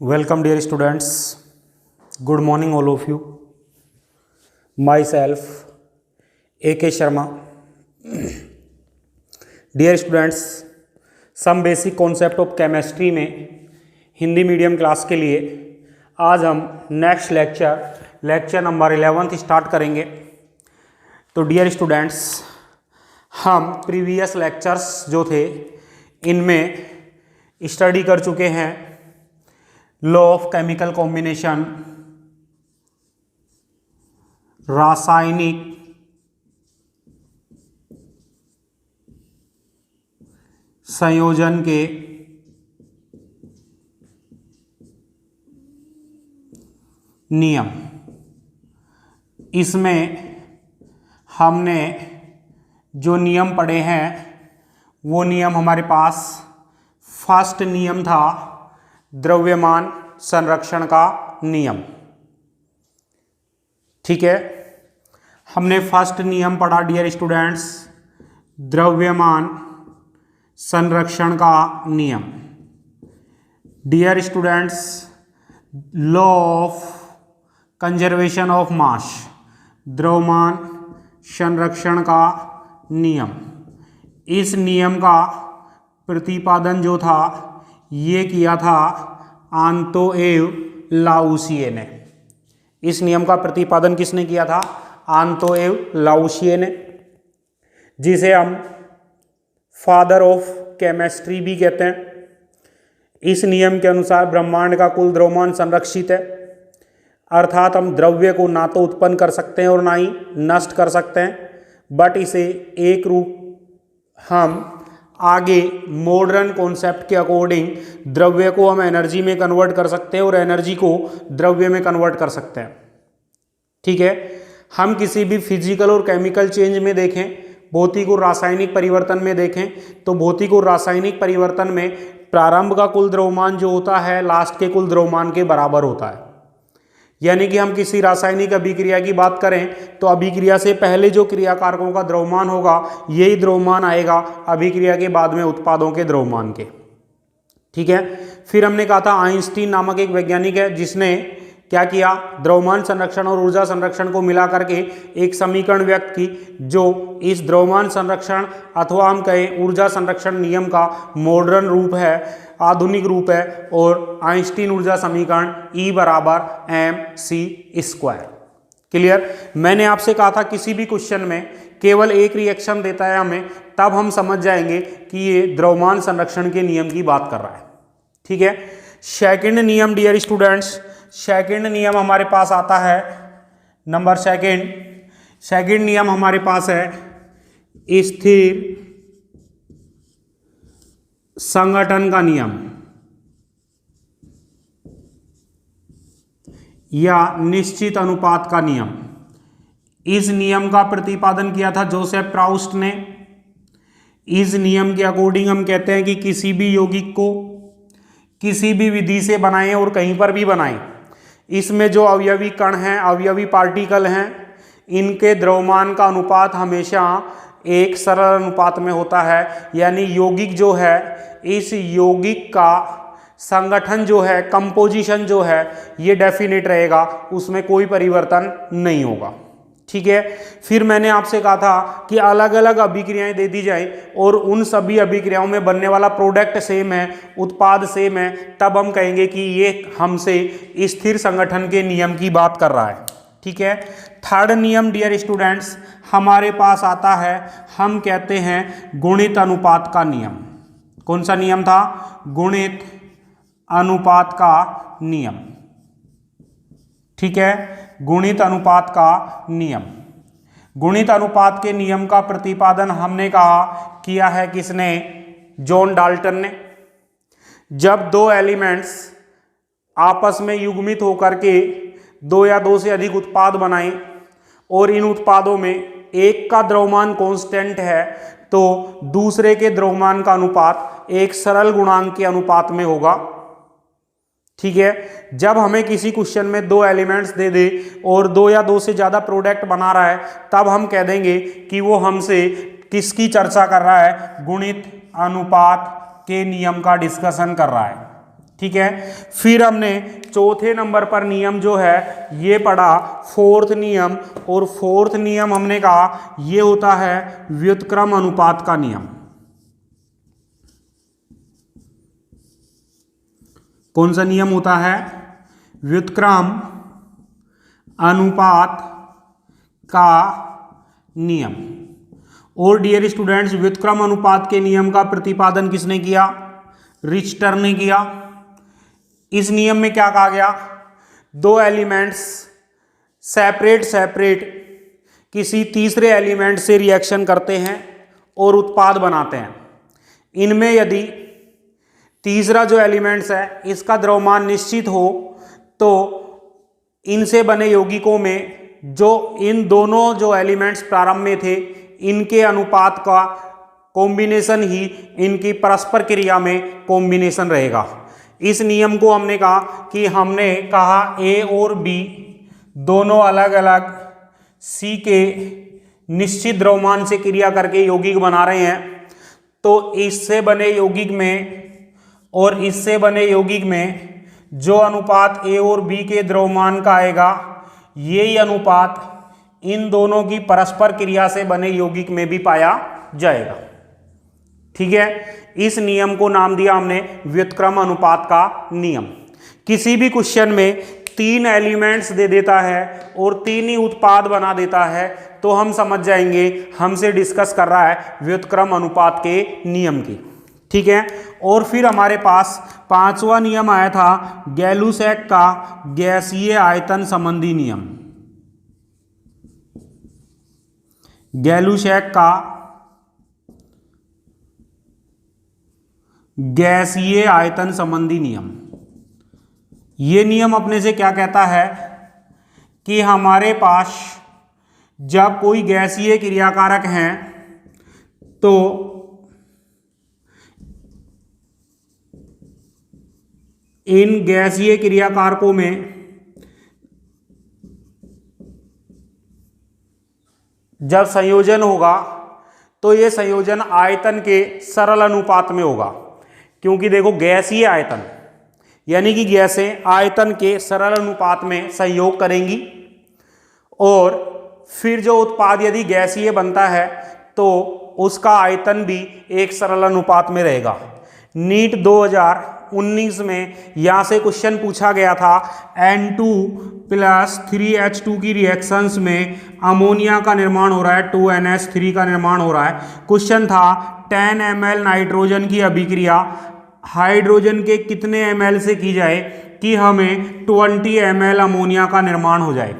Welcome, dear students. Good morning, all of you. Myself, A.K. Sharma. Dear students, some basic concept of chemistry में Hindi medium class के लिए आज हम next lecture number 11 start करेंगे। तो dear students, हम previous lectures जो थे इनमें स्टडी कर चुके हैं लॉ ऑफ केमिकल कॉम्बिनेशन, रासायनिक संयोजन के नियम। इसमें हमने जो नियम पढ़े हैं वो नियम हमारे पास फर्स्ट नियम था द्रव्यमान संरक्षण का नियम। ठीक है, हमने फर्स्ट नियम पढ़ा डियर स्टूडेंट्स, द्रव्यमान संरक्षण का नियम। Dear students, law of conservation of mass, द्रव्यमान संरक्षण का नियम। इस नियम का प्रतिपादन जो था ये किया था आंतोएव लाउसिए ने। इस नियम का प्रतिपादन किसने किया था? आंतोएव लाउसिए ने, जिसे हम फादर ऑफ केमिस्ट्री भी कहते हैं। इस नियम के अनुसार ब्रह्मांड का कुल द्रव्यमान संरक्षित है, अर्थात हम द्रव्य को ना तो उत्पन्न कर सकते हैं और ना ही नष्ट कर सकते हैं, बट इसे एक रूप हम आगे मॉडर्न कॉन्सेप्ट के अकॉर्डिंग द्रव्य को हम एनर्जी में कन्वर्ट कर सकते हैं और एनर्जी को द्रव्य में कन्वर्ट कर सकते हैं। ठीक है, हम किसी भी फिजिकल और केमिकल चेंज में देखें, भौतिक और रासायनिक परिवर्तन में देखें, तो भौतिक और रासायनिक परिवर्तन में प्रारंभ का कुल द्रव्यमान जो होता है लास्ट के कुल द्रव्यमान के बराबर होता है। यानी कि हम किसी रासायनिक अभिक्रिया की बात करें तो अभिक्रिया से पहले जो क्रियाकारकों का द्रव्यमान होगा यही द्रव्यमान आएगा अभिक्रिया के बाद में उत्पादों के द्रव्यमान के। ठीक है, फिर हमने कहा था आइंस्टीन नामक एक वैज्ञानिक है जिसने क्या किया, द्रव्यमान संरक्षण और ऊर्जा संरक्षण को मिला करके एक समीकरण व्यक्त की जो इस द्रव्यमान संरक्षण अथवा हम कहें ऊर्जा संरक्षण नियम का मॉडर्न रूप है, आधुनिक रूप है, और आइंस्टीन ऊर्जा समीकरण E बराबर mc²। क्लियर? मैंने आपसे कहा था किसी भी क्वेश्चन में केवल एक रिएक्शन देता है हमें, तब हम समझ जाएंगे कि ये द्रव्यमान संरक्षण के नियम की बात कर रहा है। ठीक है, सेकंड नियम डियर स्टूडेंट्स, सेकंड नियम हमारे पास आता है नंबर सेकंड नियम हमारे पास है स्थिर संगठन का नियम या निश्चित अनुपात का नियम। इस नियम का प्रतिपादन किया था जोसेफ प्राउस्ट ने। इस नियम के अकॉर्डिंग हम कहते हैं कि किसी भी यौगिक को किसी भी विधि से बनाएं और कहीं पर भी बनाएं, इसमें जो अवयवी कण हैं, अवयवी पार्टिकल हैं, इनके द्रव्यमान का अनुपात हमेशा एक सरल अनुपात में होता है। यानी यौगिक जो है, इस यौगिक का संगठन जो है, कंपोजिशन जो है, ये डेफिनेट रहेगा, उसमें कोई परिवर्तन नहीं होगा। ठीक है, फिर मैंने आपसे कहा था कि अलग अलग अभिक्रियाएं दे दी जाए और उन सभी अभिक्रियाओं में बनने वाला प्रोडक्ट सेम है, उत्पाद सेम है, तब हम कहेंगे कि ये हमसे स्थिर संगठन के नियम की बात कर रहा है। ठीक है, थर्ड नियम डियर स्टूडेंट्स हमारे पास आता है, हम कहते हैं गुणित अनुपात का नियम। कौन सा नियम था? गुणित अनुपात का नियम। ठीक है, गुणित अनुपात का नियम। गुणित अनुपात के नियम का प्रतिपादन हमने कहा किया है किसने? जॉन डाल्टन ने। जब दो एलिमेंट्स आपस में युग्मित होकर के दो या दो से अधिक उत्पाद बनाएं और इन उत्पादों में एक का द्रव्यमान कांस्टेंट है तो दूसरे के द्रव्यमान का अनुपात एक सरल गुणांक के अनुपात में होगा। ठीक है, जब हमें किसी क्वेश्चन में दो एलिमेंट्स दे दे और दो या दो से ज्यादा प्रोडक्ट बना रहा है, तब हम कह देंगे कि वो हमसे किसकी चर्चा कर रहा है? गुणित अनुपात के नियम का डिस्कशन कर रहा है। ठीक है। फिर हमने चौथे नंबर पर नियम जो है ये पढ़ा फोर्थ नियम, और फोर्थ नियम हमने कहा ये होता है व्युत्क्रम अनुपात का नियम। कौन सा नियम होता है? व्युत्क्रम अनुपात का नियम। और डियर स्टूडेंट्स, व्युत्क्रम अनुपात के नियम का प्रतिपादन किसने किया? रिच्टर ने किया। इस नियम में क्या कहा गया? दो एलिमेंट्स सेपरेट किसी तीसरे एलिमेंट से रिएक्शन करते हैं और उत्पाद बनाते हैं। इनमें यदि तीसरा जो एलिमेंट्स है इसका द्रव्यमान निश्चित हो तो इनसे बने यौगिकों में जो इन दोनों जो एलिमेंट्स प्रारंभ में थे इनके अनुपात का कॉम्बिनेशन ही इनकी परस्पर क्रिया में कॉम्बिनेशन रहेगा। इस नियम को हमने कहा ए और बी दोनों अलग अलग सी के निश्चित द्रव्यमान से क्रिया करके यौगिक बना रहे हैं, तो इससे बने यौगिक में और इससे बने यौगिक में जो अनुपात ए और बी के द्रव्यमान का आएगा यही अनुपात इन दोनों की परस्पर क्रिया से बने यौगिक में भी पाया जाएगा। ठीक है, इस नियम को नाम दिया हमने व्युत्क्रम अनुपात का नियम। किसी भी क्वेश्चन में तीन एलिमेंट्स दे देता है और तीन ही उत्पाद बना देता है तो हम समझ जाएंगे हमसे डिस्कस कर रहा है व्युत्क्रम अनुपात के नियम की। ठीक है, और फिर हमारे पास पांचवा नियम आया था गैलुसैक का गैसीय आयतन संबंधी नियम। गैलुसैक का गैसीय आयतन संबंधी नियम। ये नियम अपने से क्या कहता है कि हमारे पास जब कोई गैसीय क्रियाकारक है तो इन गैसीय क्रियाकारकों में जब संयोजन होगा तो ये संयोजन आयतन के सरल अनुपात में होगा। क्योंकि देखो गैसीय आयतन यानी कि गैसें आयतन के सरल अनुपात में संयोग करेंगी और फिर जो उत्पाद यदि गैसीय बनता है तो उसका आयतन भी एक सरल अनुपात में रहेगा। नीट 2019 में यहाँ से क्वेश्चन पूछा गया था N2 + 3H2 की रिएक्शंस में अमोनिया का निर्माण हो रहा है, 2NH3 का निर्माण हो रहा है। क्वेश्चन था 10 ml नाइट्रोजन की अभिक्रिया हाइड्रोजन के कितने ml से की जाए कि हमें 20 ml अमोनिया का निर्माण हो जाए।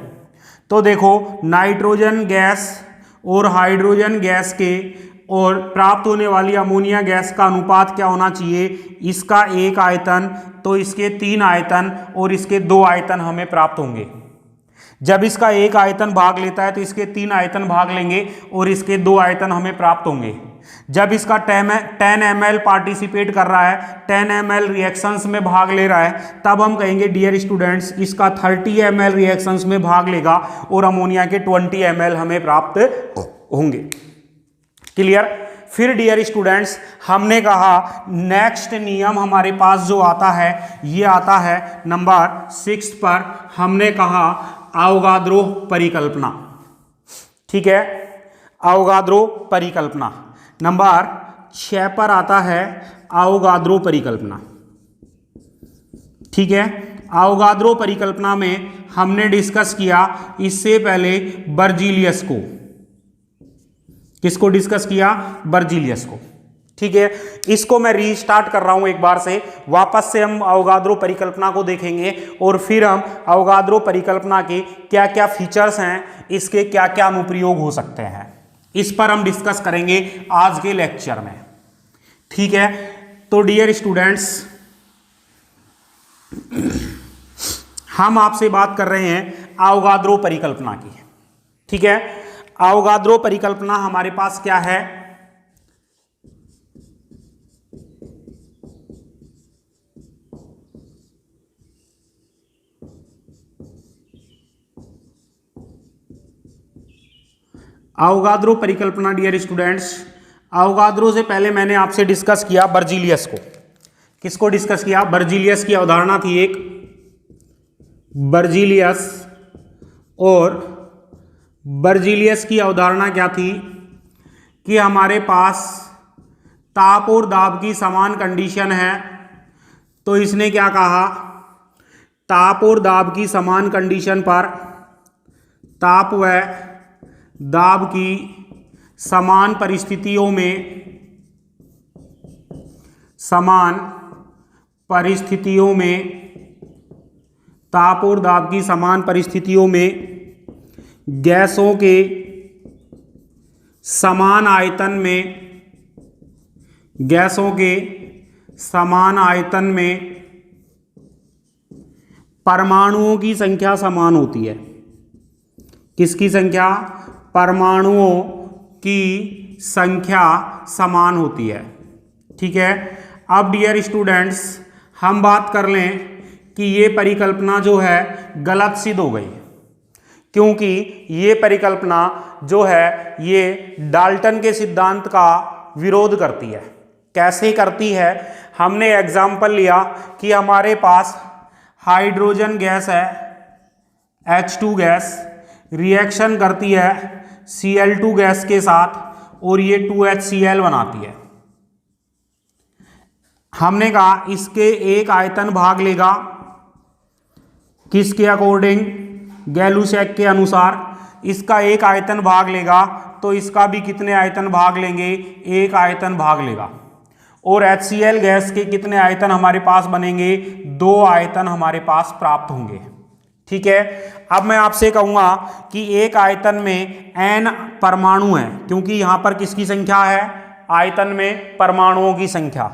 तो देखो नाइट्रोजन गैस और हाइड्रोजन गैस के और प्राप्त होने वाली अमोनिया गैस का अनुपात क्या होना चाहिए? इसका एक आयतन तो इसके 3 आयतन और इसके 2 आयतन हमें प्राप्त होंगे। जब इसका एक आयतन भाग लेता है तो इसके 3 आयतन भाग लेंगे और इसके 2 आयतन हमें प्राप्त होंगे। जब इसका 10 ml पार्टिसिपेट कर रहा है, 10 ml रिएक्शंस में भाग ले रहा है, तब हम कहेंगे डियर स्टूडेंट्स इसका 30 ml रिएक्शंस में भाग लेगा और अमोनिया के 20 ml हमें प्राप्त होंगे। क्लियर? फिर डियर स्टूडेंट्स हमने कहा नेक्स्ट नियम हमारे पास जो आता है ये आता है नंबर 6 पर। हमने कहा अवोगाद्रो परिकल्पना। ठीक है, अवोगाद्रो परिकल्पना। नंबर 6 पर आता है अवोगाद्रो परिकल्पना। ठीक है, अवोगाद्रो परिकल्पना में हमने डिस्कस किया इससे पहले बर्जीलियस को। किसको डिस्कस किया? बर्जीलियस को। ठीक है, इसको मैं रीस्टार्ट कर रहा हूं एक बार से। वापस से हम अवोगाद्रो परिकल्पना को देखेंगे और फिर हम अवोगाद्रो परिकल्पना के क्या क्या फीचर्स हैं, इसके क्या क्या अनुप्रयोग हो सकते हैं, इस पर हम डिस्कस करेंगे आज के लेक्चर में। ठीक है, तो डियर स्टूडेंट्स हम आपसे बात कर रहे हैं अवोगाद्रो परिकल्पना की। ठीक है, अवोगाद्रो परिकल्पना हमारे पास क्या है? अवोगाद्रो परिकल्पना डियर स्टूडेंट्स, अवोगाद्रो से पहले मैंने आपसे डिस्कस किया बर्जीलियस को। किसको डिस्कस किया? बर्जीलियस की अवधारणा थी एक, बर्जीलियस। और बर्जीलियस की अवधारणा क्या थी कि हमारे पास ताप और दाब की समान कंडीशन है। तो इसने क्या कहा, ताप और दाब की समान कंडीशन पर ताप व दाब की समान परिस्थितियों में ताप और दाब की समान परिस्थितियों में गैसों के समान आयतन में परमाणुओं की संख्या समान होती है। किसकी संख्या? परमाणुओं की संख्या समान होती है। ठीक है। अब डियर स्टूडेंट्स, हम बात कर लें कि ये परिकल्पना जो है गलत सिद्ध हो गई, क्योंकि ये परिकल्पना जो है ये डाल्टन के सिद्धांत का विरोध करती है। कैसे करती है? हमने एग्जाम्पल लिया कि हमारे पास हाइड्रोजन गैस है, H2 गैस, रिएक्शन करती है Cl2 गैस के साथ और ये 2HCl बनाती है। हमने कहा इसके एक आयतन भाग लेगा, किसके अकॉर्डिंग? गैलुसैक के अनुसार इसका एक आयतन भाग लेगा, तो इसका भी कितने आयतन भाग लेंगे? एक आयतन भाग लेगा। और HCl गैस के कितने आयतन हमारे पास बनेंगे? 2 आयतन हमारे पास प्राप्त होंगे। ठीक है। अब मैं आपसे कहूंगा कि एक आयतन में n परमाणु है, क्योंकि यहां पर किसकी संख्या है? आयतन में परमाणुओं की संख्या।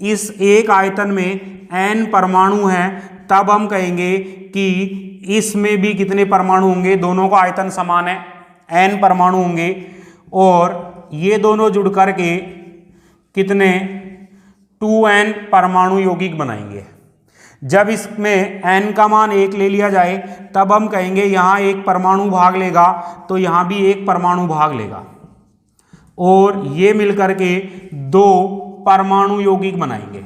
इस एक आयतन में n परमाणु हैं, तब हम कहेंगे कि इसमें भी कितने परमाणु होंगे? दोनों का आयतन समान है, n परमाणु होंगे। और ये दोनों जुड़ करके कितने? 2n परमाणु यौगिक बनाएंगे। जब इसमें n का मान 1 ले लिया जाए, तब हम कहेंगे यहाँ एक परमाणु भाग लेगा, तो यहाँ भी एक परमाणु भाग लेगा, और ये मिलकर के 2 परमाणु यौगिक बनाएंगे।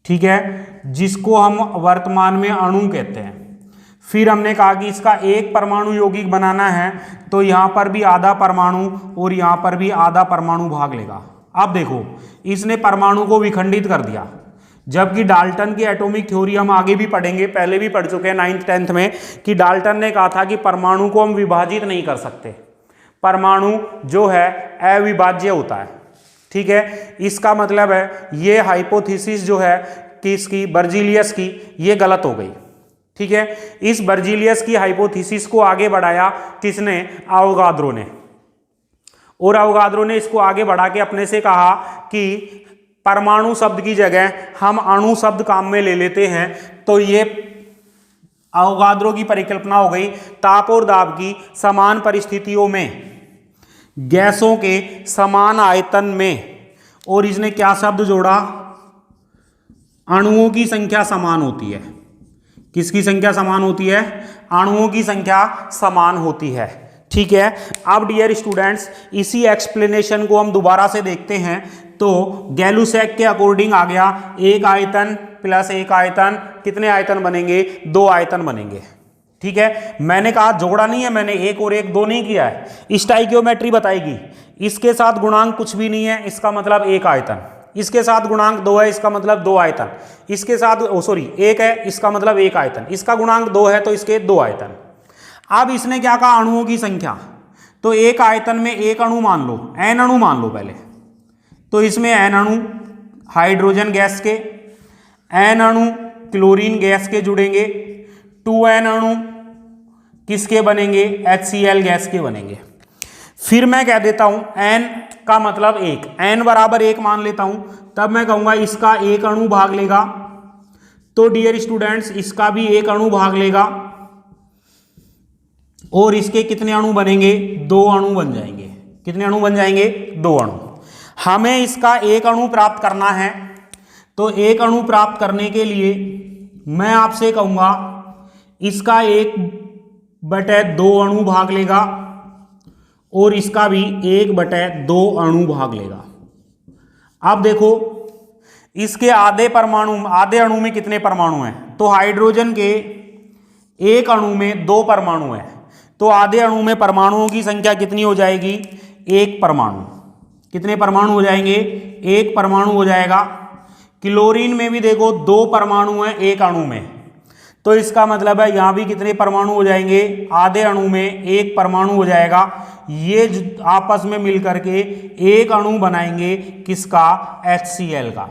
ठीक है, जिसको हम वर्तमान में अणु कहते हैं। फिर हमने कहा कि इसका एक परमाणु यौगिक बनाना है, तो यहाँ पर भी आधा परमाणु और यहाँ पर भी आधा परमाणु भाग लेगा। अब देखो, इसने परमाणु को विखंडित कर दिया, जबकि डाल्टन की एटॉमिक थ्योरी हम आगे भी पढ़ेंगे, पहले भी पढ़ चुके हैं 9th 10th में, कि डाल्टन ने कहा था कि परमाणु को हम विभाजित नहीं कर सकते, परमाणु जो है अविभाज्य होता है। ठीक है, इसका मतलब है ये हाइपोथेसिस जो है कि इसकी बर्जीलियस की, ये गलत हो गई। ठीक है, इस बर्जीलियस की हाइपोथेसिस को आगे बढ़ाया किसने? अवोगाद्रो ने। और अवोगाद्रो ने इसको आगे बढ़ा के अपने से कहा कि परमाणु शब्द की जगह हम अणु शब्द काम में ले लेते हैं। तो ये अवोगाद्रो की परिकल्पना हो गई, ताप और दाब की समान परिस्थितियों में गैसों के समान आयतन में। और इसने क्या शब्द जोड़ा? अणुओं की संख्या समान होती है। किसकी संख्या समान होती है? अणुओं की संख्या समान होती है। ठीक है, अब डियर स्टूडेंट्स, इसी एक्सप्लेनेशन को हम दोबारा से देखते हैं। तो गैलुसैक के अकॉर्डिंग आ गया, एक आयतन प्लस एक आयतन, कितने आयतन बनेंगे? 2 आयतन बनेंगे। ठीक है, मैंने कहा जोड़ा नहीं है, मैंने 1 और 1 2 नहीं किया है। स्टाइकियोमेट्री बताएगी, इसके साथ गुणांक कुछ भी नहीं है, इसका मतलब 1 आयतन, इसके साथ गुणांक 2 है, इसका मतलब 2 आयतन, इसके साथ 1 है, इसका मतलब 1 आयतन, इसका गुणांक 2 है तो इसके 2 आयतन। अब इसने क्या कहा? अणुओं की संख्या। तो एक आयतन में एक अणु मान लो, n अणु मान लो पहले। तो इसमें n अणु हाइड्रोजन गैस के, n अणु क्लोरीन गैस के जुड़ेंगे, 2n अणु किसके बनेंगे? HCl गैस के बनेंगे। फिर मैं कह देता हूं n का मतलब 1, n बराबर 1 मान लेता हूं, तब मैं कहूंगा इसका एक अणु भाग लेगा। तो डियर स्टूडेंट्स, इसका भी एक अणु भाग लेगा, और इसके कितने अणु बनेंगे? 2 अणु बन जाएंगे। कितने अणु बन जाएंगे? 2 अणु। हमें इसका एक अणु प्राप्त करना है, तो एक अणु प्राप्त करने के लिए मैं आपसे कहूंगा इसका 1/2 अणु भाग लेगा, और इसका भी 1/2 अणु भाग लेगा। अब देखो, इसके आधे अणु में कितने परमाणु हैं? तो हाइड्रोजन के एक अणु में 2 परमाणु हैं, तो आधे अणु में परमाणुओं की संख्या कितनी हो जाएगी? 1 परमाणु। कितने परमाणु हो जाएंगे? 1 परमाणु हो जाएगा। क्लोरीन में भी देखो 2 परमाणु हैं एक अणु में, तो इसका मतलब है यहां भी कितने परमाणु हो जाएंगे? आधे अणु में 1 परमाणु हो जाएगा। ये आपस में मिलकर के एक अणु बनाएंगे, किसका? HCl का।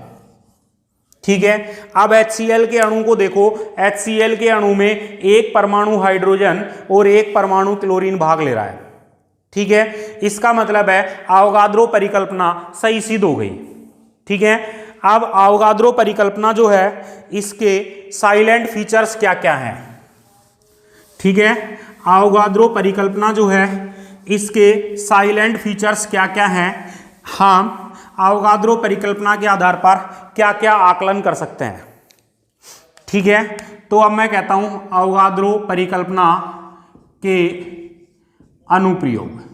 ठीक है, अब HCl के अणु को देखो। HCl के अणु में 1 परमाणु हाइड्रोजन और 1 परमाणु क्लोरीन भाग ले रहा है। ठीक है, इसका मतलब है अवोगाद्रो परिकल्पना सही सिद्ध हो गई। ठीक है, अब अवोगाद्रो परिकल्पना जो है, इसके साइलेंट फीचर्स क्या क्या हैं? ठीक है, अवोगाद्रो परिकल्पना जो है, इसके साइलेंट फीचर्स क्या क्या हैं? हम अवोगाद्रो परिकल्पना के आधार पर क्या क्या आकलन कर सकते हैं? ठीक है, तो अब मैं कहता हूं अवोगाद्रो परिकल्पना के अनुप्रयोग।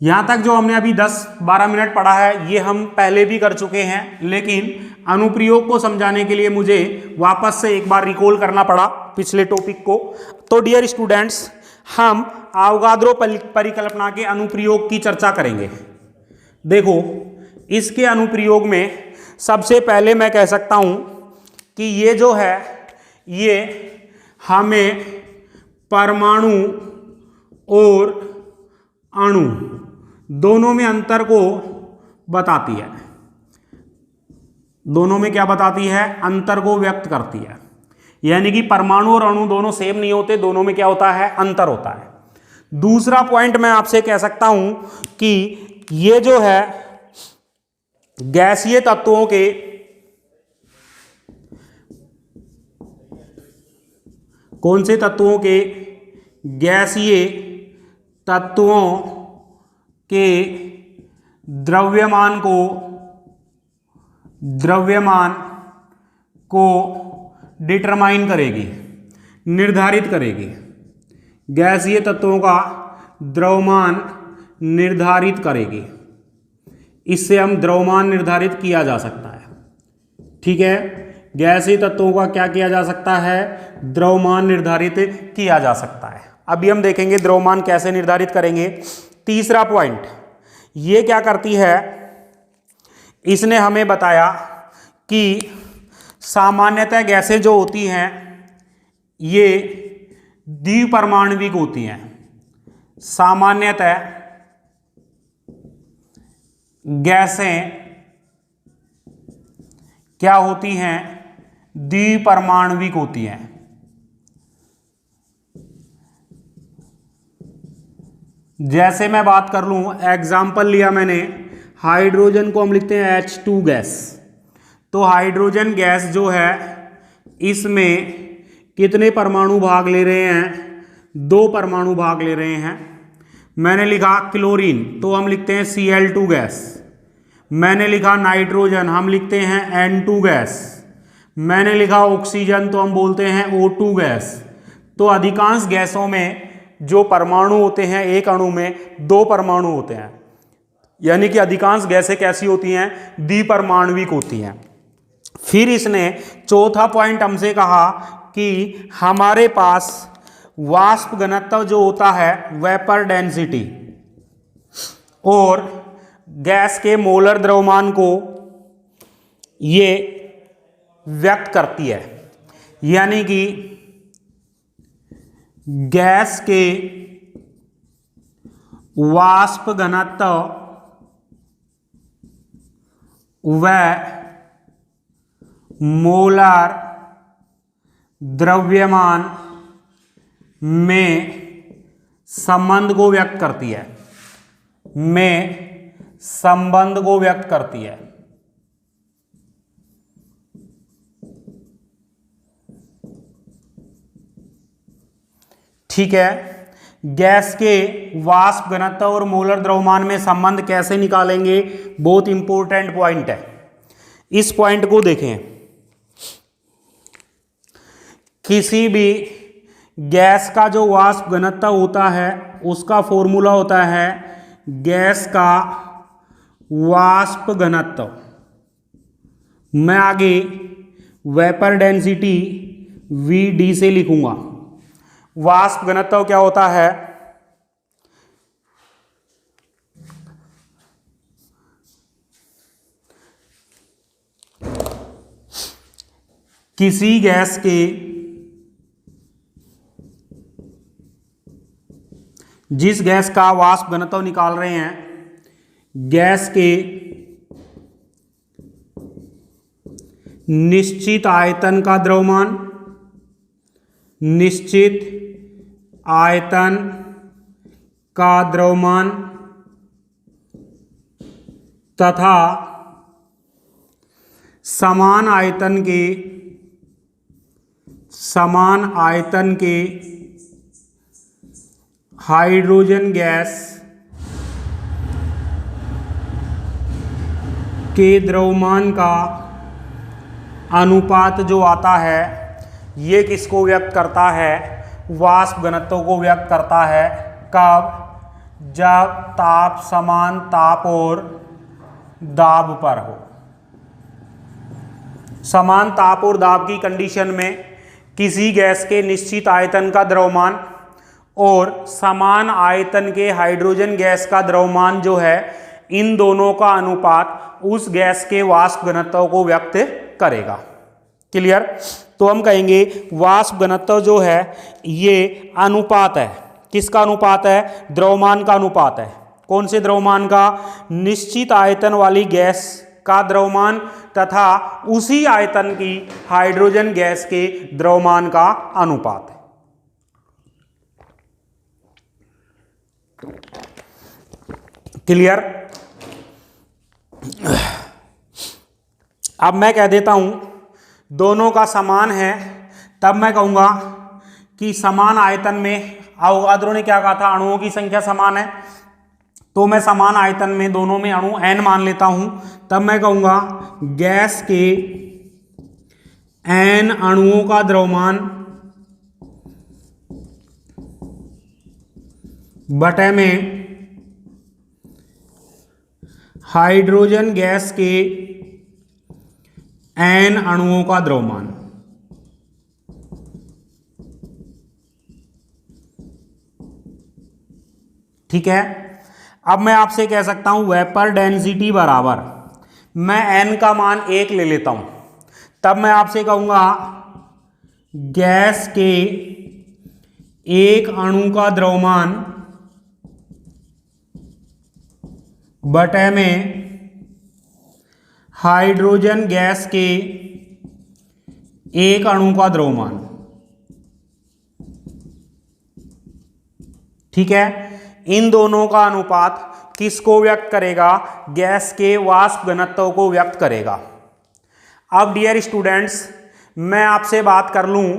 यहां तक जो हमने अभी 10-12 मिनट पढ़ा है, ये हम पहले भी कर चुके हैं, लेकिन अनुप्रयोग को समझाने के लिए मुझे वापस से एक बार रिकॉल करना पड़ा पिछले टॉपिक को। तो डियर स्टूडेंट्स, हम अवोगाद्रो परिकल्पना के अनुप्रयोग की चर्चा करेंगे। देखो, इसके अनुप्रयोग में सबसे पहले मैं कह सकता हूं कि ये जो है, ये हमें परमाणु और अणु दोनों में अंतर को बताती है। दोनों में क्या बताती है? अंतर को व्यक्त करती है। यानी कि परमाणु और अणु दोनों सेम नहीं होते, दोनों में क्या होता है? अंतर होता है। दूसरा पॉइंट मैं आपसे कह सकता हूं कि ये जो है गैसीय तत्वों के कौन से तत्वों के? गैसीय तत्वों के द्रव्यमान को डिटरमाइन करेगी, निर्धारित करेगी। गैसीय तत्वों का द्रव्यमान निर्धारित करेगी। इससे हम द्रव्यमान निर्धारित किया जा सकता है। ठीक है, गैसीय तत्वों का क्या किया जा सकता है? द्रव्यमान निर्धारित किया जा सकता है। अभी हम देखेंगे द्रव्यमान कैसे निर्धारित करेंगे। तीसरा पॉइंट, ये क्या करती है? इसने हमें बताया कि सामान्यतः गैसें जो होती हैं, ये द्विपरमाणविक होती हैं। सामान्यतः गैसें क्या होती हैं? द्विपरमाणविक होती हैं। जैसे मैं बात कर लूं, एग्जाम्पल लिया मैंने, हाइड्रोजन को हम लिखते हैं H2 गैस। तो हाइड्रोजन गैस जो है, इसमें कितने परमाणु भाग ले रहे हैं? 2 परमाणु भाग ले रहे हैं। मैंने लिखा क्लोरीन, तो हम लिखते हैं Cl2 गैस। मैंने लिखा नाइट्रोजन, हम लिखते हैं N2 गैस। मैंने लिखा ऑक्सीजन, तो हम बोलते हैं O2 गैस। तो अधिकांश गैसों में जो परमाणु होते हैं, एक अणु में 2 परमाणु होते हैं। यानी कि अधिकांश गैसें कैसी होती हैं? द्विपरमाणविक होती हैं। फिर इसने चौथा पॉइंट हमसे कहा कि हमारे पास वाष्प घनत्व जो होता है, वेपर डेंसिटी, और गैस के मोलर द्रव्यमान को ये व्यक्त करती है। यानी कि गैस के वाष्प घनत्व व मोलर द्रव्यमान में संबंध को व्यक्त करती है। ठीक है, गैस के वाष्प घनत्व और मोलर द्रव्यमान में संबंध कैसे निकालेंगे? बहुत इंपॉर्टेंट पॉइंट है। इस पॉइंट को देखें। किसी भी गैस का जो वाष्प घनत्व होता है, उसका फॉर्मूला होता है गैस का वाष्प घनत्व, मैं आगे वेपर डेंसिटी VD से लिखूंगा। वाष्प घनत्व क्या होता है? किसी गैस के जिस गैस का वाष्प घनत्व निकाल रहे हैं, गैस के निश्चित आयतन का द्रव्यमान, निश्चित आयतन का द्रव्यमान तथा समान आयतन के हाइड्रोजन गैस के द्रव्यमान का अनुपात जो आता है, ये किसको व्यक्त करता है? वाष्प घनत्व को व्यक्त करता है। कब? जब ताप समान ताप और दाब पर हो। समान ताप और दाब की कंडीशन में किसी गैस के निश्चित आयतन का द्रव्यमान और समान आयतन के हाइड्रोजन गैस का द्रव्यमान जो है, इन दोनों का अनुपात उस गैस के वाष्प घनत्व को व्यक्त करेगा। क्लियर? तो हम कहेंगे वाष्प घनत्व जो है ये अनुपात है। किसका अनुपात है? द्रव्यमान का अनुपात है। कौन से द्रव्यमान का? निश्चित आयतन वाली गैस का द्रव्यमान तथा उसी आयतन की हाइड्रोजन गैस के द्रव्यमान का अनुपात है। क्लियर? अब मैं कह देता हूं दोनों का समान है, तब मैं कहूंगा कि समान आयतन में, अवोगाद्रो ने क्या कहा था? अणुओं की संख्या समान है, तो मैं समान आयतन में दोनों में अणु n मान लेता हूं। तब मैं कहूंगा गैस के n अणुओं का द्रव्यमान बटे में हाइड्रोजन गैस के n अणुओं का द्रव्यमान। ठीक है? अब मैं आपसे कह सकता हूं वेपर डेंसिटी बराबर, मैं n का मान 1 ले लेता हूं, तब मैं आपसे कहूंगा गैस के एक अणु का द्रव्यमान बटे में हाइड्रोजन गैस के एक अणु का द्रव्यमान। ठीक है? इन दोनों का अनुपात किसको व्यक्त करेगा? गैस के वाष्प घनत्व को व्यक्त करेगा। अब डियर स्टूडेंट्स, मैं आपसे बात कर लूं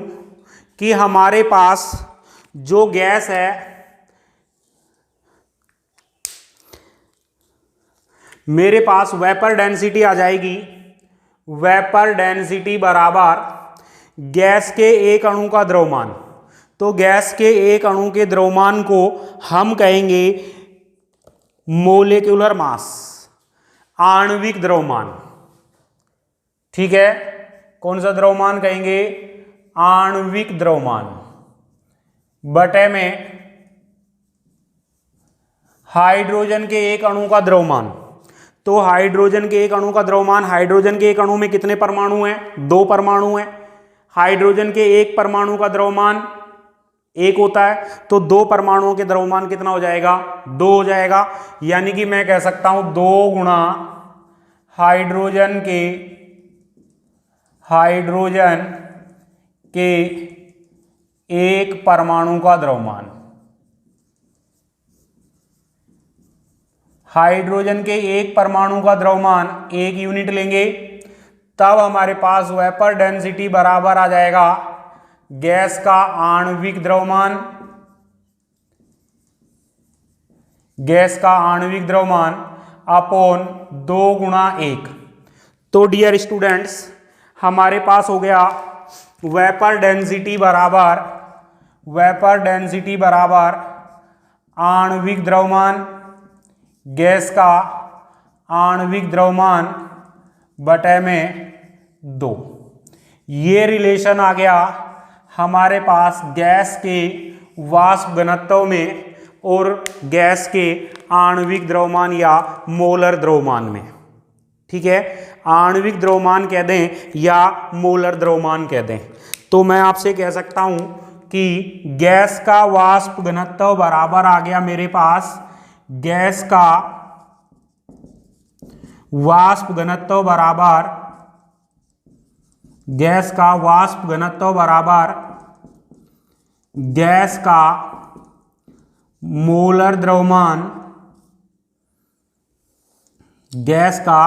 कि हमारे पास जो गैस है, मेरे पास वेपर डेंसिटी आ जाएगी। वेपर डेंसिटी बराबर गैस के एक अणु का द्रव्यमान। तो गैस के एक अणु के द्रव्यमान को हम कहेंगे मोलेक्युलर मास, आणविक द्रव्यमान। ठीक है? कौन सा द्रव्यमान कहेंगे? आणविक द्रव्यमान बटे में हाइड्रोजन के एक अणु का द्रव्यमान। तो हाइड्रोजन के एक अणु का द्रव्यमान, हाइड्रोजन के एक अणु में कितने परमाणु हैं? 2 परमाणु हैं। हाइड्रोजन के एक परमाणु का द्रव्यमान 1 होता है, तो 2 परमाणुओं के द्रव्यमान कितना हो जाएगा? 2 हो जाएगा। यानी कि मैं कह सकता हूं 2 गुणा हाइड्रोजन के एक परमाणु का द्रव्यमान। हाइड्रोजन के एक परमाणु का द्रव्यमान 1 यूनिट लेंगे, तब हमारे पास वेपर डेंसिटी बराबर आ जाएगा गैस का आणविक द्रव्यमान, अपॉन 2 गुणा 1। तो डियर स्टूडेंट्स, हमारे पास हो गया वेपर डेंसिटी बराबर आणविक द्रव्यमान, गैस का आणविक द्रव्यमान बटे में 2। ये रिलेशन आ गया हमारे पास गैस के वाष्प घनत्व में और गैस के आणविक द्रव्यमान या मोलर द्रव्यमान में। ठीक है, आणविक द्रव्यमान कह दें या मोलर द्रव्यमान कह दें, तो मैं आपसे कह सकता हूं कि गैस का वाष्प घनत्व बराबर आ गया मेरे पास गैस का वाष्प घनत्व बराबर गैस का वाष्प घनत्व बराबर गैस का मोलर द्रव्यमान, गैस का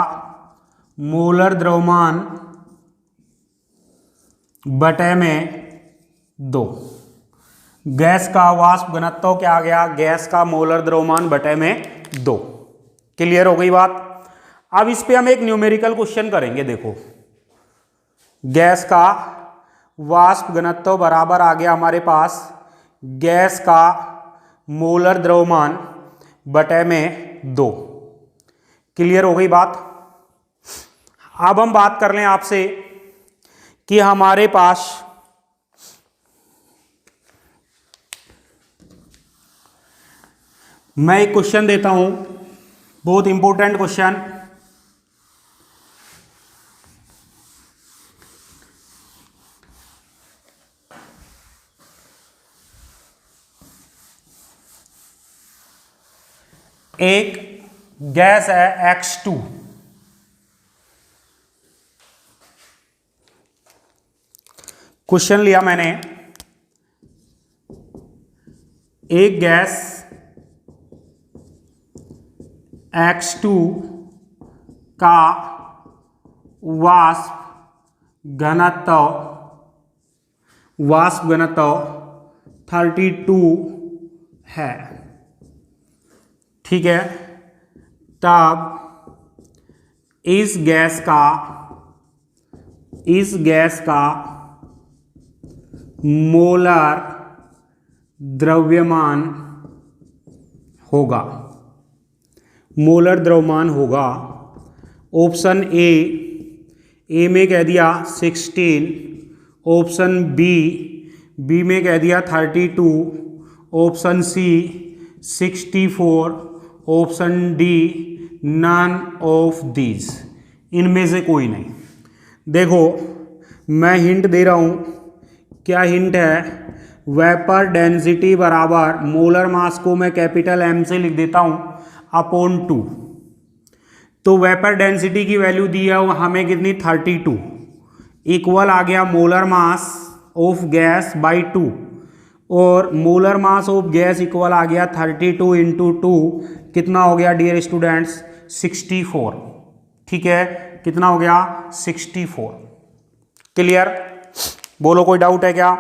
मोलर द्रव्यमान बटे में 2। गैस का वाष्प घनत्व क्या आ गया? गैस का मोलर द्रव्यमान बटे में 2। क्लियर हो गई बात? अब इस पे हम एक न्यूमेरिकल क्वेश्चन करेंगे। देखो, गैस का वाष्प घनत्व बराबर आ गया हमारे पास गैस का मोलर द्रव्यमान बटे में 2। क्लियर हो गई बात? अब हम बात कर लें आपसे कि हमारे पास मैं एक क्वेश्चन देता हूं, बहुत इंपॉर्टेंट क्वेश्चन। एक गैस है X2, क्वेश्चन लिया मैंने, एक गैस X2 का वाष्प घनत्व 32 है। ठीक है, तब इस गैस का मोलर द्रव्यमान होगा ऑप्शन ए में कह दिया 16, ऑप्शन बी में कह दिया 32, option C 64, option D none of these, इनमें से कोई नहीं। देखो, मैं हिंट दे रहा हूं। क्या हिंट है? वेपर डेंसिटी बराबर मोलर मास को मैं कैपिटल M से लिख देता हूं अपॉन 2। तो वेपर डेंसिटी की वैल्यू दी है हमें कितनी? 32 इक्वल आ गया molar mass of gas by 2, और molar mass of gas equal आ गया 32 इंटू 2, कितना हो गया डियर स्टूडेंट्स? 64। ठीक है, कितना हो गया? 64। क्लियर? बोलो, कोई डाउट है क्या?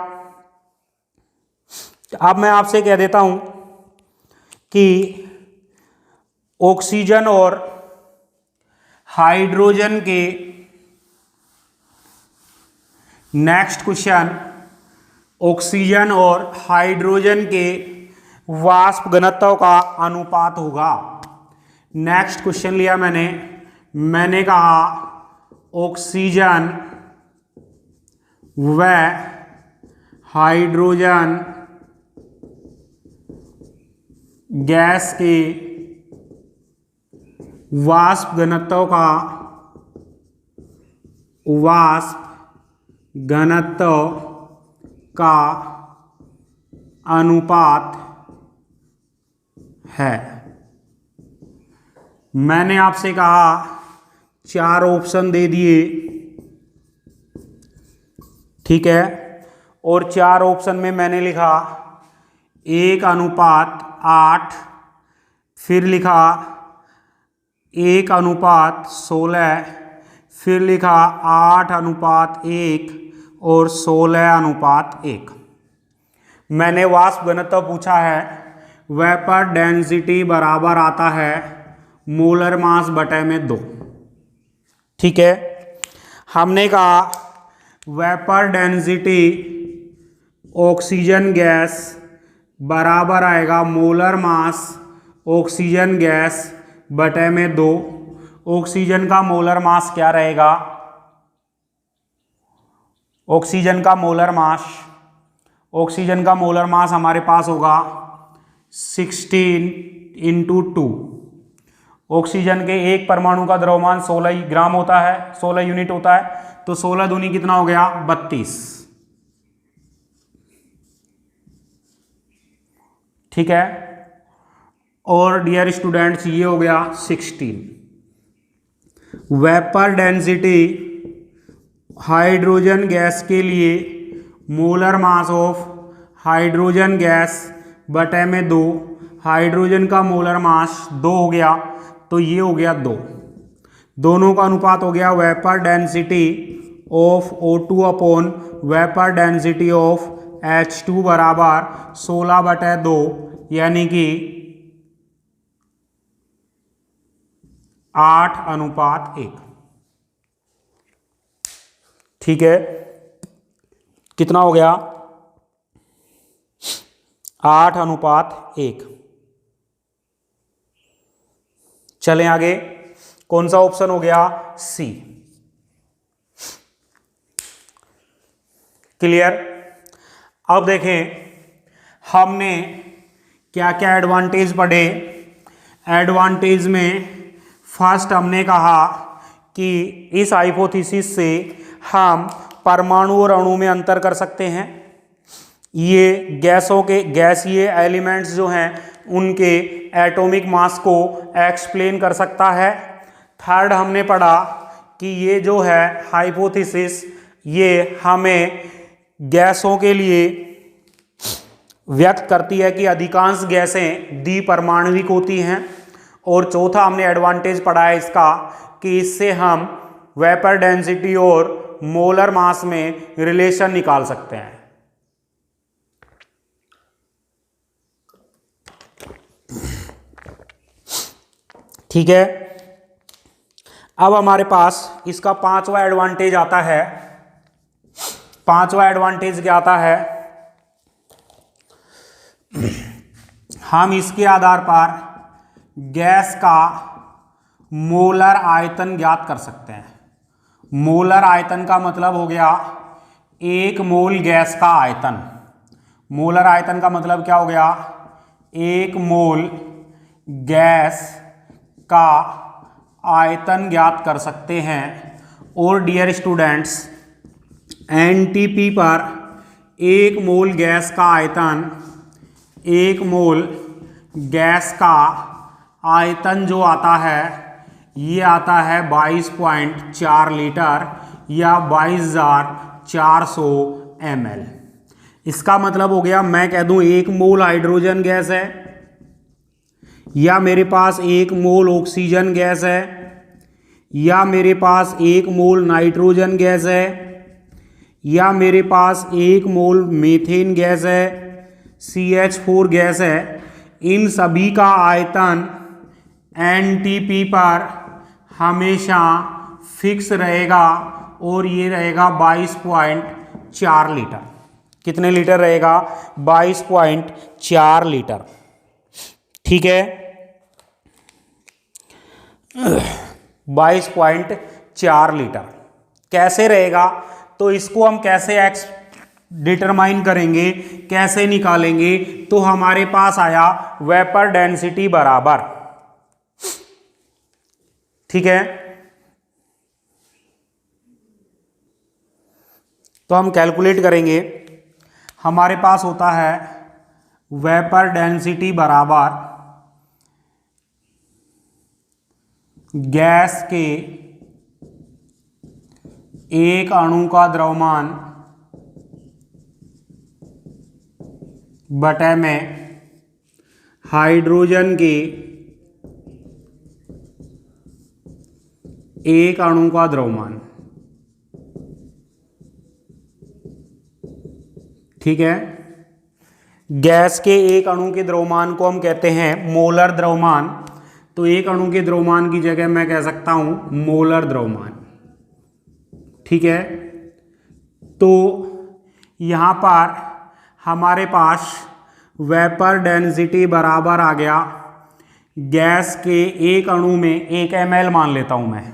अब मैं आपसे कह देता हूं कि ऑक्सीजन और हाइड्रोजन के नेक्स्ट क्वेश्चन, ऑक्सीजन और हाइड्रोजन के वाष्प घनत्व का अनुपात होगा। नेक्स्ट क्वेश्चन लिया मैंने कहा ऑक्सीजन व हाइड्रोजन गैस के वाष्प घनत्व का अनुपात है। मैंने आपसे कहा 4 ऑप्शन दे दिए। ठीक है, और 4 ऑप्शन में मैंने लिखा 1:8, फिर लिखा 1:16, फिर लिखा 8:1 और 16:1। मैंने वाष्प घनत्व पूछा है, वेपर डेंसिटी बराबर आता है मोलर मास बटे में 2। ठीक है, हमने कहा वेपर डेंसिटी ऑक्सीजन गैस बराबर आएगा मोलर मास ऑक्सीजन गैस बटे में 2, ऑक्सीजन का मोलर मास क्या रहेगा? ऑक्सीजन का मोलर मास हमारे पास होगा 16 × 2। ऑक्सीजन के एक परमाणु का द्रव्यमान 16 ग्राम होता है, 16 यूनिट होता है, तो 16 दूनी कितना हो गया? 32। ठीक है। और डियर स्टूडेंट्स ये हो गया 16। वेपर डेंसिटी हाइड्रोजन गैस के लिए molar mass of hydrogen gas बटे में 2, हाइड्रोजन का मोलर मास 2 हो गया, तो ये हो गया 2। दोनों का अनुपात हो गया vapour density of O2 upon vapour density of H2 बराबर 16/2, यानी कि 8:1। ठीक है, कितना हो गया? 8:1। चलें आगे, कौन सा ऑप्शन हो गया? सी। क्लियर? अब देखें हमने क्या क्या एडवांटेज पढ़े। एडवांटेज में फर्स्ट हमने कहा कि इस हाइपोथेसिस से हम परमाणु और अणु में अंतर कर सकते हैं। ये गैसीय एलिमेंट्स जो हैं उनके एटॉमिक मास को एक्सप्लेन कर सकता है। थर्ड हमने पढ़ा कि ये जो है हाइपोथेसिस ये हमें गैसों के लिए व्यक्त करती है कि अधिकांश गैसें द्विपरमाणुविक होती हैं। और चौथा हमने एडवांटेज पढ़ा है इसका कि इससे हम वेपर डेंसिटी और मोलर मास में रिलेशन निकाल सकते हैं। ठीक है, अब हमारे पास इसका पांचवा एडवांटेज आता है। पांचवा एडवांटेज क्या आता है? हम इसके आधार पर गैस का मोलर आयतन ज्ञात कर सकते हैं। मोलर आयतन का मतलब हो गया 1 मोल गैस का आयतन। मोलर आयतन का मतलब क्या हो गया? 1 मोल गैस का आयतन ज्ञात कर सकते हैं। और डियर स्टूडेंट्स, एनटीपी पर 1 मोल गैस का आयतन, 1 मोल गैस का आयतन जो आता है ये आता है 22.4 लीटर या 22,400 ml। इसका मतलब हो गया, मैं कह दूं 1 मोल हाइड्रोजन गैस है, या मेरे पास 1 मोल ऑक्सीजन गैस है, या मेरे पास 1 मोल नाइट्रोजन गैस है, या मेरे पास 1 मोल मीथेन गैस है, CH4 गैस है। इन सभी का आयतन एनटीपी पर हमेशा फिक्स रहेगा और ये रहेगा 22.4 लीटर। कितने लीटर रहेगा? 22.4 लीटर। ठीक है, 22.4 लीटर कैसे रहेगा? तो इसको हम कैसे डिटरमाइन करेंगे, कैसे निकालेंगे? तो हमारे पास आया वेपर डेंसिटी बराबर, ठीक है, तो हम कैलकुलेट करेंगे। हमारे पास होता है वेपर डेंसिटी बराबर गैस के एक अणु का द्रव्यमान बटे में हाइड्रोजन के एक अणु का द्रव्यमान। ठीक है, गैस के एक अणु के द्रव्यमान को हम कहते हैं मोलर द्रव्यमान। तो एक अणु के द्रव्यमान की जगह मैं कह सकता हूं मोलर द्रव्यमान। ठीक है, तो यहां पर हमारे पास वेपर डेंसिटी बराबर आ गया गैस के एक अणु में 1 ml मान लेता हूं मैं,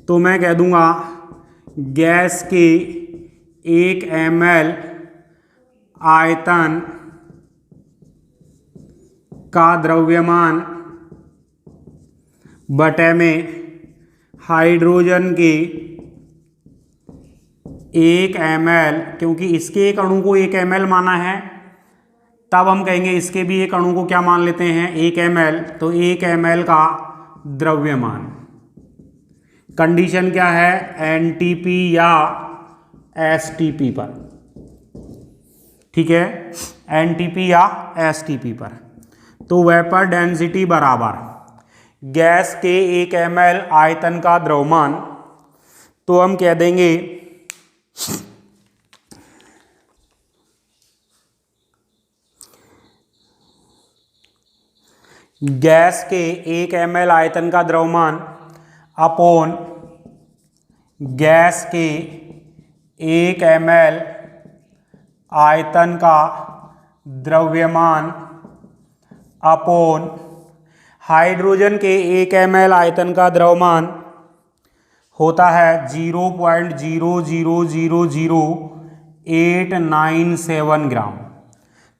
तो मैं कह दूंगा गैस के 1 ml आयतन का द्रव्यमान बटे में हाइड्रोजन के 1 ml, क्योंकि इसके एक अणु को 1 ml माना है, तब हम कहेंगे इसके भी एक अणु को क्या मान लेते हैं 1 ml, तो 1 ml का द्रव्यमान। कंडीशन क्या है, एनटीपी या एसटीपी पर, ठीक है, एनटीपी या एसटीपी पर। तो वेपर डेंसिटी बराबर गैस के 1 ml आयतन का द्रव्यमान, तो हम कह देंगे गैस के 1 ml आयतन का द्रव्यमान अपॉन गैस के 1 ml आयतन का द्रव्यमान अपॉन हाइड्रोजन के 1 ml आयतन का द्रव्यमान होता है 0.0000897 ग्राम।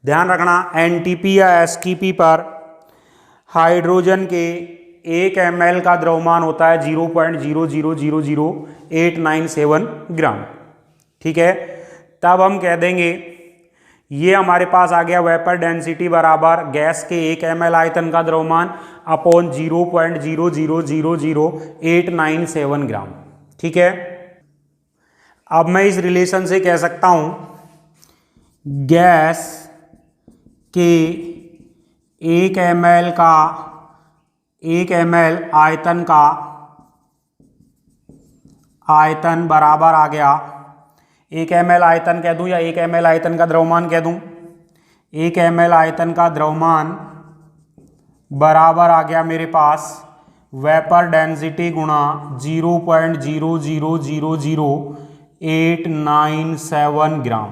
ध्यान रखना एनटीपी या एसटीपी पर हाइड्रोजन के 1 ml का द्रव्यमान होता है 0.0000897 ग्राम, ठीक है। तब हम कह देंगे ये हमारे पास आ गया वेपर डेंसिटी बराबर गैस के 1 ml आयतन का द्रव्यमान अपॉन 0.0000897 ग्राम, ठीक है। अब मैं इस रिलेशन से कह सकता हूं गैस के 1 ml आयतन का आयतन बराबर आ गया 1 ml आयतन कह दूं या 1 ml आयतन का द्रव्यमान कह दूं, 1 ml आयतन का द्रव्यमान बराबर आ गया मेरे पास वेपर डेंसिटी गुणा 0.0000897 ग्राम,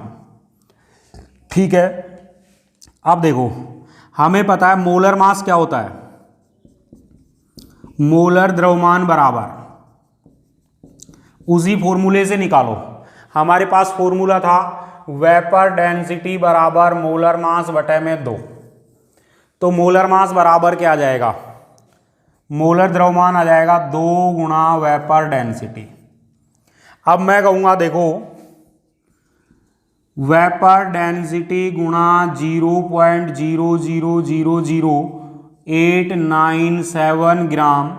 ठीक है। अब देखो हमें पता है मोलर मास क्या होता है, मोलर द्रव्यमान बराबर उसी फॉर्मूले से निकालो। हमारे पास फॉर्मूला था वेपर डेंसिटी बराबर मोलर मास बटे में 2, तो मोलर मास बराबर क्या आ जाएगा, मोलर द्रव्यमान आ जाएगा 2 गुणा वेपर डेंसिटी। अब मैं कहूंगा देखो वेपर डेंसिटी गुणा 0.0000897 ग्राम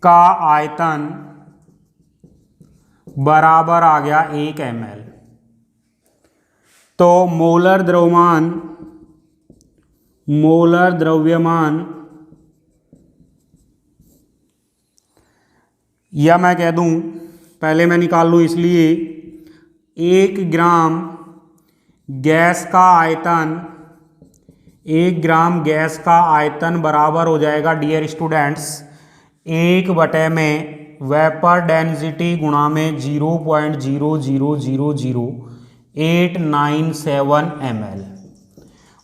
का आयतन बराबर आ गया 1 ml। तो मोलर द्रव्यमान या मैं कह दूं पहले मैं निकाल लूं, इसलिए 1 ग्राम गैस का आयतन 1 ग्राम गैस का आयतन बराबर हो जाएगा डियर स्टूडेंट्स 1 बटे में वेपर डेंसिटी गुणा में 0.0000897 ml,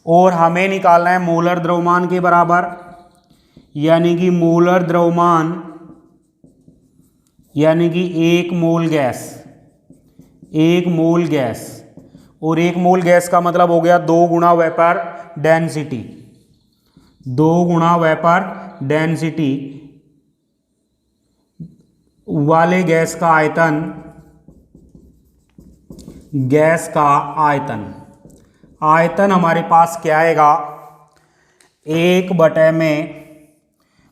और हमें निकालना है मोलर द्रव्यमान के बराबर, यानी कि मोलर द्रव्यमान यानी कि 1 मोल गैस और 1 मोल गैस का मतलब हो गया 2 गुणा वेपर डेंसिटी, 2 गुणा वेपर डेंसिटी वाले गैस का आयतन हमारे पास क्या आएगा 1 बटे में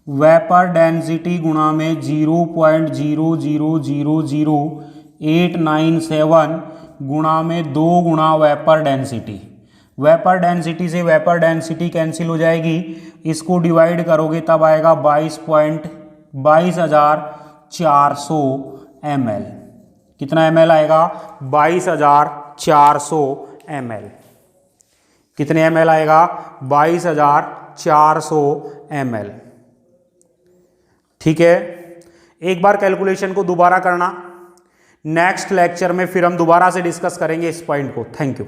वेपर डेंसिटी गुणा में 0.0000897 गुणा में 2 गुणा वेपर डेंसिटी। वेपर डेंसिटी से वेपर डेंसिटी कैंसिल हो जाएगी, इसको डिवाइड करोगे तब आएगा 22,400 ml। कितना ml आएगा 22,400 ml। कितने ml आएगा 22,400 ml, ठीक है। एक बार कैलकुलेशन को दोबारा करना, नेक्स्ट लेक्चर में फिर हम दोबारा से डिस्कस करेंगे इस पॉइंट को। Thank you.